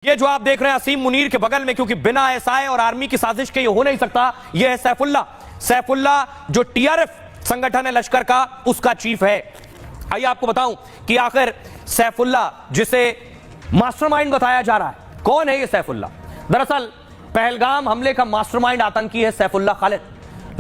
ये जो आप देख रहे हैं असीम मुनीर के बगल में, क्योंकि बिना एसआई और आर्मी की साजिश के ये हो नहीं सकता, ये है सैफुल्ला जो टीआरएफ संगठन है लश्कर का, उसका चीफ है। आइए आपको बताऊं कि आखिर सैफुल्ला जिसे मास्टरमाइंड बताया जा रहा है, कौन है ये सैफुल्ला? दरअसल पहलगाम हमले का मास्टरमाइंड आतंकी है सैफुल्ला खालिद,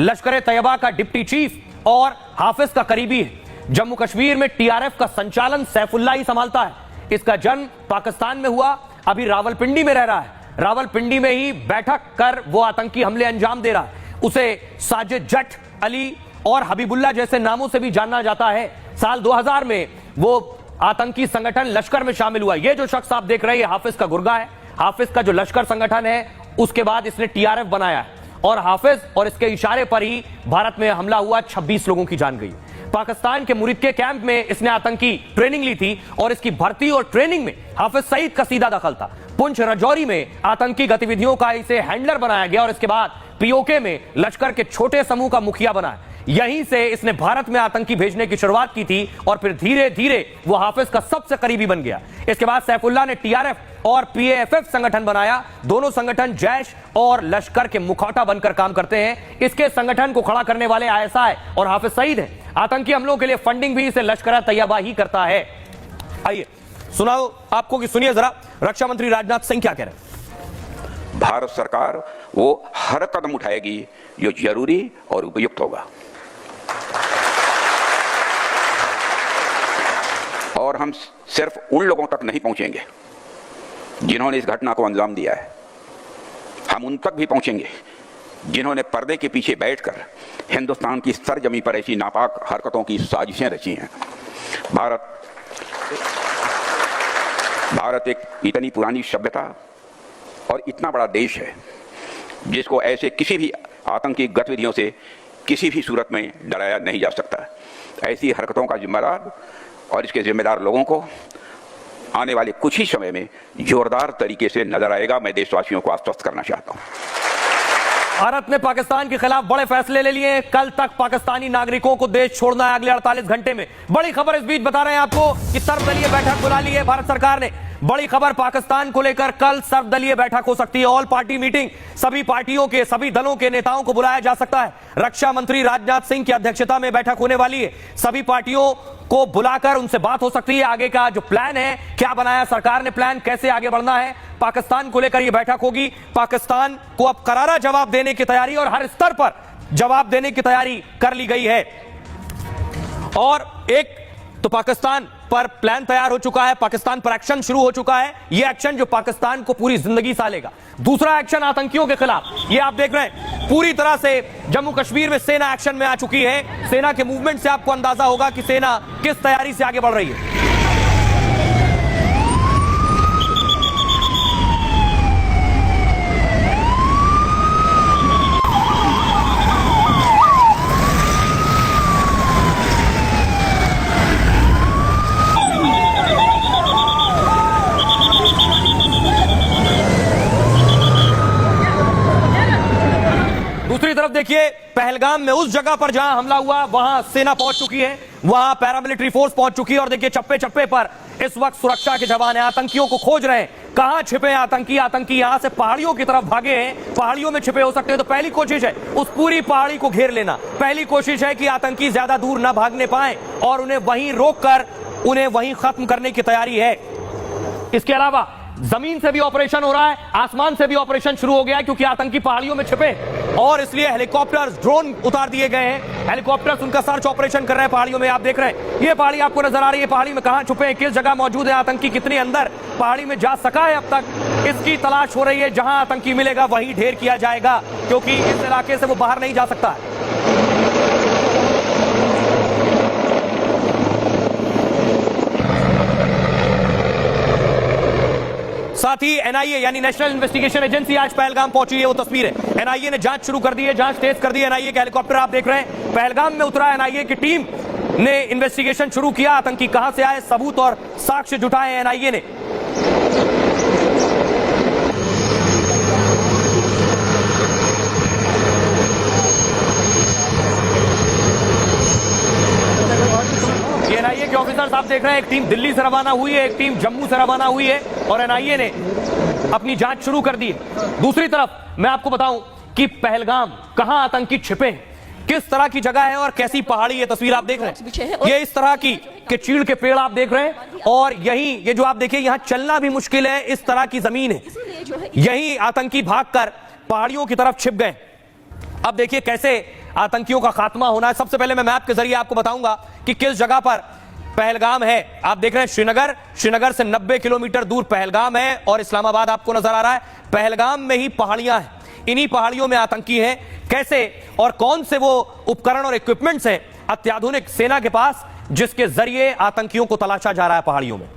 लश्कर तैयबा का डिप्टी चीफ और हाफिज का करीबी है। जम्मू कश्मीर में टीआरएफ का संचालन सैफुल्ला ही संभालता है। इसका जन्म पाकिस्तान में हुआ, अभी रावलपिंडी में रह रहा है। रावलपिंडी में ही बैठक कर वो आतंकी हमले अंजाम दे रहा है। उसे साजिद जट, अली और हबीबुल्ला जैसे नामों से भी जाना जाता है। साल 2000 में वो आतंकी संगठन लश्कर में शामिल हुआ। ये जो शख्स आप देख रहे हैं हाफिज का गुर्गा है। हाफिज का जो लश्कर संगठन है उसके बाद इसने टीआरएफ बनाया है और हाफिज और इसके इशारे पर ही भारत में हमला हुआ, 26 लोगों की जान गई। पाकिस्तान के मुरीद के कैंप में इसने आतंकी ट्रेनिंग ली थी और इसकी भर्ती और ट्रेनिंग में हाफिज सईद का सीधा दखल था। पुंछ राजौरी में आतंकी गतिविधियों का इसे हैंडलर बनाया गया और इसके बाद पीओके में लश्कर के छोटे समूह का मुखिया बना। यहीं से इसने भारत में आतंकी भेजने की शुरुआत की थी और फिर धीरे धीरे वो हाफिज का सबसे करीबी बन गया। इसके बाद सैफुल्ला ने टीआरएफ और पीएएफएफ संगठन बनाया। दोनों संगठन जैश और लश्कर के मुखौटा बनकर काम करते हैं। इसके संगठन को खड़ा करने वाले आईएसआई और हाफिज सईद हैं। आतंकी हमलों के लिए फंडिंग भी इसे लश्कर तैयबा ही करता है। आइए सुनाओ आपको कि सुनिए जरा रक्षा मंत्री राजनाथ सिंह क्या कह रहे हैं। भारत सरकार वो हर कदम उठाएगी जो जरूरी और उपयुक्त होगा और हम सिर्फ उन लोगों तक नहीं पहुंचेंगे जिन्होंने इस घटना को अंजाम दिया है। हम उन तक भी पहुंचेंगे जिन्होंने पर्दे के पीछे बैठकर हिंदुस्तान की सरजमी पर ऐसी नापाक हरकतों की साजिशें रची हैं। भारत एक इतनी पुरानी सभ्यता और इतना बड़ा देश है जिसको ऐसे किसी भी आतंकी गतिविधियों से किसी भी सूरत में डराया नहीं जा सकता। ऐसी हरकतों का जिम्मेदार और इसके जिम्मेदार लोगों को आने वाले कुछ ही समय में जोरदार तरीके से नजर आएगा। मैं देशवासियों को आश्वस्त करना चाहता हूं। भारत ने पाकिस्तान के खिलाफ बड़े फैसले ले लिए। कल तक पाकिस्तानी नागरिकों को देश छोड़ना है अगले 48 घंटे में। बड़ी खबर इस बीच बता रहे हैं आपको कि सर्वदलीय बैठक बुला ली है भारत सरकार ने। बड़ी खबर, पाकिस्तान को लेकर कल सर्वदलीय बैठक हो सकती है। ऑल पार्टी मीटिंग, सभी पार्टियों के सभी दलों के नेताओं को बुलाया जा सकता है। रक्षा मंत्री राजनाथ सिंह की अध्यक्षता में बैठक होने वाली है। सभी पार्टियों को बुलाकर उनसे बात हो सकती है। आगे का जो प्लान है, क्या बनाया सरकार ने प्लान, कैसे आगे बढ़ना है, पाकिस्तान को लेकर यह बैठक होगी। पाकिस्तान को अब करारा जवाब देने की तैयारी और हर स्तर पर जवाब देने की तैयारी कर ली गई है। और एक तो पाकिस्तान पर प्लान तैयार हो चुका है, पाकिस्तान पर एक्शन शुरू हो चुका है। यह एक्शन जो पाकिस्तान को पूरी जिंदगी सालेगा। दूसरा एक्शन आतंकियों के खिलाफ, यह आप देख रहे हैं पूरी तरह से जम्मू कश्मीर में सेना एक्शन में आ चुकी है। सेना के मूवमेंट से आपको अंदाजा होगा कि सेना किस तैयारी से आगे बढ़ रही है। दूसरी तरफ देखिए, पहलगाम में उस जगह पर जहां हमला हुआ वहां सेना पहुंच चुकी है, वहां पैरामिलिट्री फोर्स पहुंच चुकी है। और देखिए चप्पे चप्पे पर इस वक्त सुरक्षा के जवान हैं, आतंकियों को खोज रहे हैं। कहां छिपे हैं आतंकी? आतंकी यहां से पहाड़ियों की तरफ भागे हैं, पहाड़ियों में छिपे हो सकते हैं। तो पहली कोशिश है उस पूरी पहाड़ी को घेर लेना। पहली कोशिश है कि आतंकी ज्यादा दूर ना भागने पाए और उन्हें वहीं रोककर उन्हें वहीं खत्म करने की तैयारी है। इसके अलावा जमीन से भी ऑपरेशन हो रहा है, आसमान से भी ऑपरेशन शुरू हो गया है, क्योंकि आतंकी पहाड़ियों में छिपे और इसलिए हेलीकॉप्टर्स, ड्रोन उतार दिए गए हैं। हेलीकॉप्टर्स उनका सर्च ऑपरेशन कर रहे हैं पहाड़ियों में। आप देख रहे हैं ये पहाड़ी आपको नजर आ रही है। पहाड़ी में कहां छुपे हैं, किस जगह मौजूद है आतंकी, कितने अंदर पहाड़ी में जा सका है अब तक, इसकी तलाश हो रही है। जहां आतंकी मिलेगा वहीं ढेर किया जाएगा, क्योंकि इस इलाके से वो बाहर नहीं जा सकता है। साथ ही एनआईए यानी नेशनल इन्वेस्टिगेशन एजेंसी आज पहलगाम पहुंची है। वो तस्वीर है, एनआईए ने जांच शुरू कर दी है, जांच तेज कर दी है। एनआईए के हेलीकॉप्टर आप देख रहे हैं पहलगाम में उतरा। एनआईए की टीम ने इन्वेस्टिगेशन शुरू किया। आतंकी कहां से आए, सबूत और साक्ष्य जुटाए एनआईए ने। एनआईए के ऑफिसर्स आप देख रहे हैं, एक टीम दिल्ली से रवाना हुई है, एक टीम जम्मू से रवाना हुई है और एनआईए ने अपनी जांच शुरू कर दी है। दूसरी तरफ मैं आपको बताऊं कि पहलगाम कहां आतंकी छिपे हैं, किस तरह की जगह है और कैसी पहाड़ी ये तस्वीर आप देख रहे हैं। ये इस तरह की कि चीड़ के पेड़ आप देख रहे हैं और यही ये जो आप देखिए यहां चलना भी मुश्किल है, इस तरह की जमीन है। यही आतंकी भागकर पहाड़ियों की तरफ छिप गए। अब देखिए कैसे आतंकियों का खात्मा होना है। सबसे पहले मैं मैप के जरिए आपको बताऊंगा कि किस जगह पर पहलगाम है। आप देख रहे हैं श्रीनगर से 90 किलोमीटर दूर पहलगाम है और इस्लामाबाद आपको नजर आ रहा है। पहलगाम में ही पहाड़ियां हैं, इन्हीं पहाड़ियों में आतंकी हैं। कैसे और कौन से वो उपकरण और इक्विपमेंट्स हैं अत्याधुनिक सेना के पास जिसके जरिए आतंकियों को तलाशा जा रहा है पहाड़ियों में।